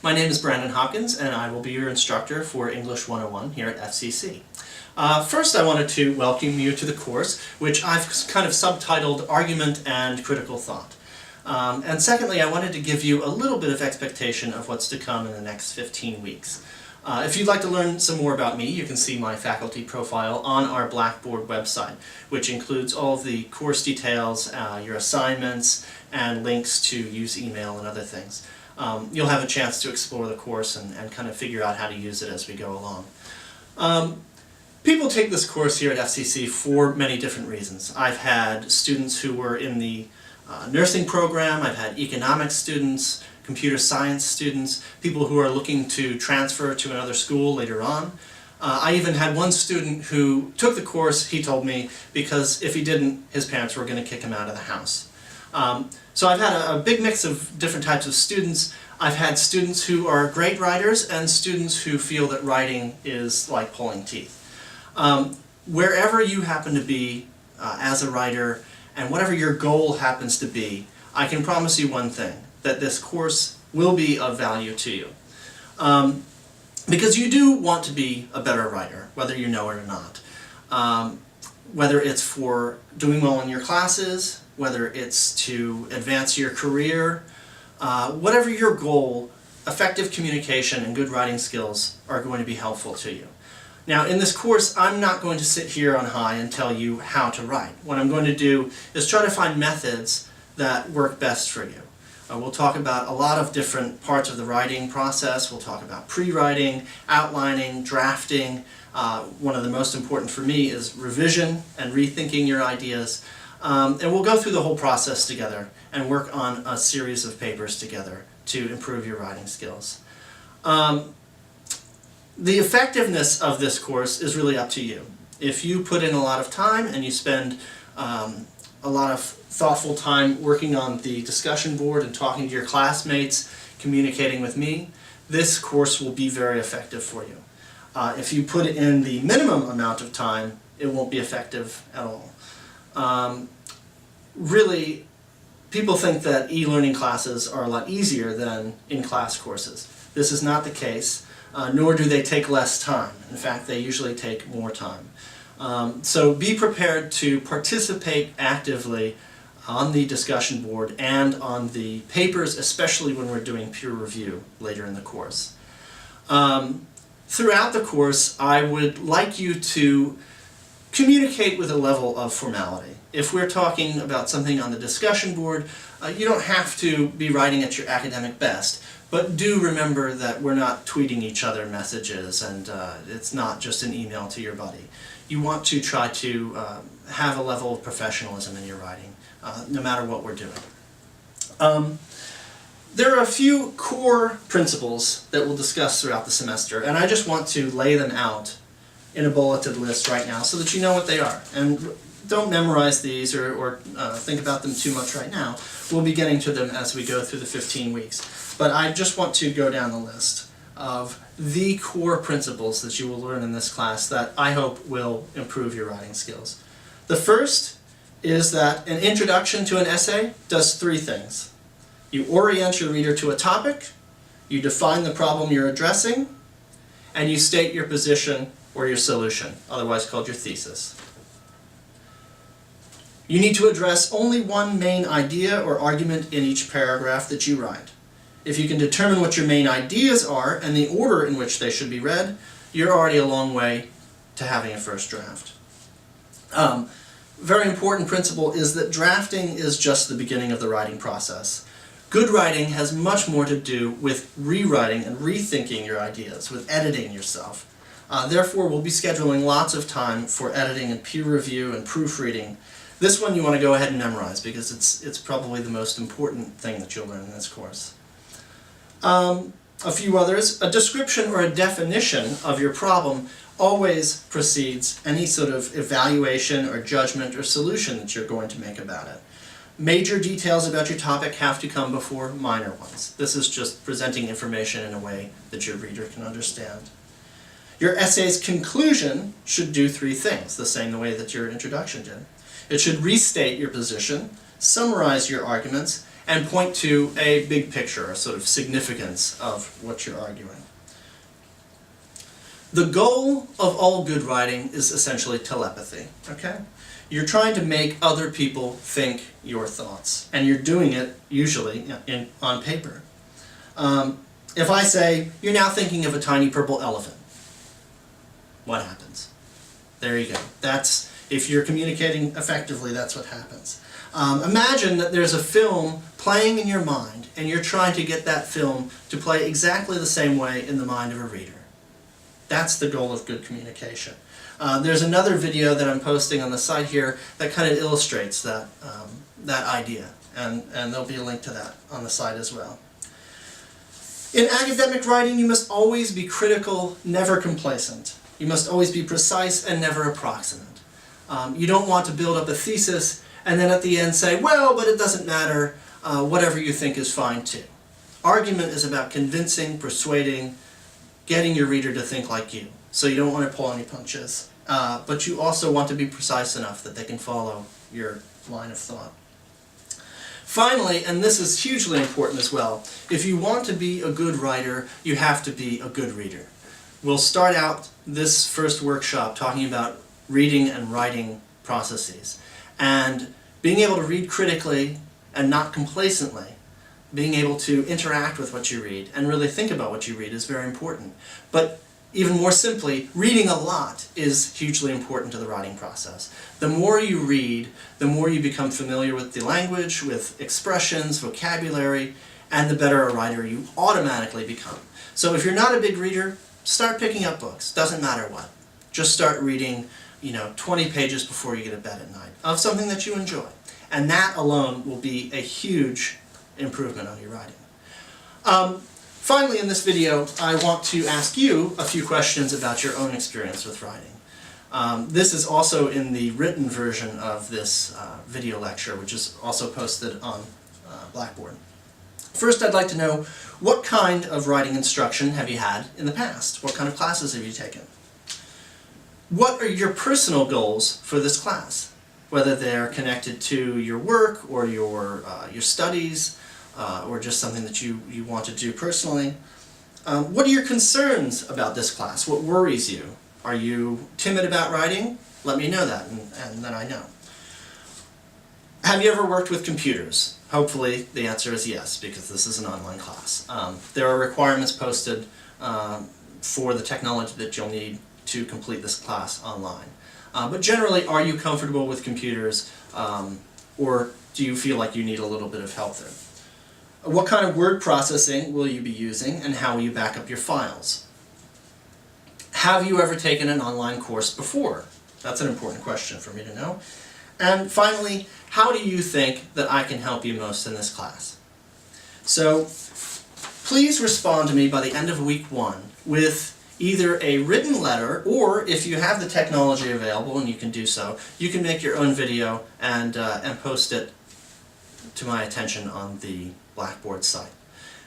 My name is Brandon Hopkins, and I will be your instructor for English 101 here at FCC. First, I wanted to welcome you to the course, which I've kind of subtitled Argument and Critical Thought. And secondly, I wanted to give you a little bit of expectation of what's to come in the next 15 weeks. If you'd like to learn some more about me, you can see my faculty profile on our Blackboard website, which includes all of the course details, your assignments, and links to use email and other things. You'll have a chance to explore the course and kind of figure out how to use it as we go along. People take this course here at FCC for many different reasons. I've had students who were in the nursing program, I've had economics students, computer science students, people who are looking to transfer to another school later on. I even had one student who took the course, he told me, because if he didn't, his parents were going to kick him out of the house. So I've had a big mix of different types of students. I've had students who are great writers and students who feel that writing is like pulling teeth. Wherever you happen to be as a writer and whatever your goal happens to be, I can promise you one thing, that this course will be of value to you. Because you do want to be a better writer, whether you know it or not. Whether it's for doing well in your classes, whether it's to advance your career, whatever your goal, effective communication and good writing skills are going to be helpful to you. Now, in this course, I'm not going to sit here on high and tell you how to write. What I'm going to do is try to find methods that work best for you. We'll talk about a lot of different parts of the writing process. We'll talk about pre-writing, outlining, drafting. One of the most important for me is revision and rethinking your ideas. And we'll go through the whole process together and work on a series of papers together to improve your writing skills. The effectiveness of this course is really up to you. If you put in a lot of time and you spend a lot of thoughtful time working on the discussion board and talking to your classmates, communicating with me, this course will be very effective for you. If you put in the minimum amount of time, it won't be effective at all. Really, people think that e-learning classes are a lot easier than in-class courses. This is not the case, nor do they take less time. In fact, they usually take more time. So be prepared to participate actively on the discussion board and on the papers, especially when we're doing peer review later in the course. Throughout the course, I would like you to communicate with a level of formality. If we're talking about something on the discussion board, you don't have to be writing at your academic best, but do remember that we're not tweeting each other messages and it's not just an email to your buddy. You want to try to have a level of professionalism in your writing, no matter what we're doing. There are a few core principles that we'll discuss throughout the semester, and I just want to lay them out in a bulleted list right now so that you know what they are. And don't memorize these or think about them too much right now. We'll be getting to them as we go through the 15 weeks. But I just want to go down the list of the core principles that you will learn in this class that I hope will improve your writing skills. The first is that an introduction to an essay does three things. You orient your reader to a topic, you define the problem you're addressing, and you state your position or your solution, otherwise called your thesis. You need to address only one main idea or argument in each paragraph that you write. If you can determine what your main ideas are and the order in which they should be read, you're already a long way to having a first draft. Very important principle is that drafting is just the beginning of the writing process. Good writing has much more to do with rewriting and rethinking your ideas, with editing yourself. Therefore, we'll be scheduling lots of time for editing and peer review and proofreading. This one you want to go ahead and memorize because it's probably the most important thing that you'll learn in this course. A few others. A description or a definition of your problem always precedes any sort of evaluation or judgment or solution that you're going to make about it. Major details about your topic have to come before minor ones. This is just presenting information in a way that your reader can understand. Your essay's conclusion should do three things, the same way that your introduction did. It should restate your position, summarize your arguments, and point to a big picture, a sort of significance of what you're arguing. The goal of all good writing is essentially telepathy, okay? You're trying to make other people think your thoughts, and you're doing it usually on paper. If I say, you're now thinking of a tiny purple elephant, what happens? There you go. That's, if you're communicating effectively, that's what happens. Imagine that there's a film playing in your mind, and you're trying to get that film to play exactly the same way in the mind of a reader. That's the goal of good communication. There's another video that I'm posting on the site here that kind of illustrates that, that idea, and there'll be a link to that on the site as well. In academic writing, you must always be critical, never complacent. You must always be precise and never approximate. You don't want to build up a thesis and then at the end say, well, but it doesn't matter, whatever you think is fine too. Argument is about convincing, persuading, getting your reader to think like you. So you don't want to pull any punches, but you also want to be precise enough that they can follow your line of thought. Finally, and this is hugely important as well, if you want to be a good writer, you have to be a good reader. We'll start out this first workshop talking about reading and writing processes, and being able to read critically and not complacently, being able to interact with what you read and really think about what you read is very important. But even more simply, reading a lot is hugely important to the writing process. The more you read, the more you become familiar with the language, with expressions, vocabulary, and the better a writer you automatically become. So if you're not a big reader, start picking up books. Doesn't matter what. Just start reading, 20 pages before you get to bed at night of something that you enjoy. And that alone will be a huge improvement on your writing. Finally, in this video, I want to ask you a few questions about your own experience with writing. This is also in the written version of this video lecture, which is also posted on Blackboard. First, I'd like to know, what kind of writing instruction have you had in the past? What kind of classes have you taken? What are your personal goals for this class? Whether they're connected to your work or your studies, or just something that you want to do personally. What are your concerns about this class? What worries you? Are you timid about writing? Let me know that, and then I know. Have you ever worked with computers? Hopefully the answer is yes, because this is an online class. There are requirements posted for the technology that you'll need to complete this class online. But generally, are you comfortable with computers, or do you feel like you need a little bit of help there? What kind of word processing will you be using, and how will you back up your files? Have you ever taken an online course before? That's an important question for me to know. And finally, how do you think that I can help you most in this class? So please respond to me by the end of week 1 with either a written letter, or if you have the technology available and you can do so, you can make your own video and post it to my attention on the Blackboard site.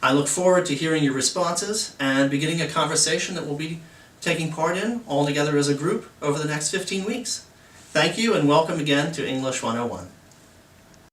I look forward to hearing your responses and beginning a conversation that we'll be taking part in all together as a group over the next 15 weeks. Thank you, and welcome again to English 101.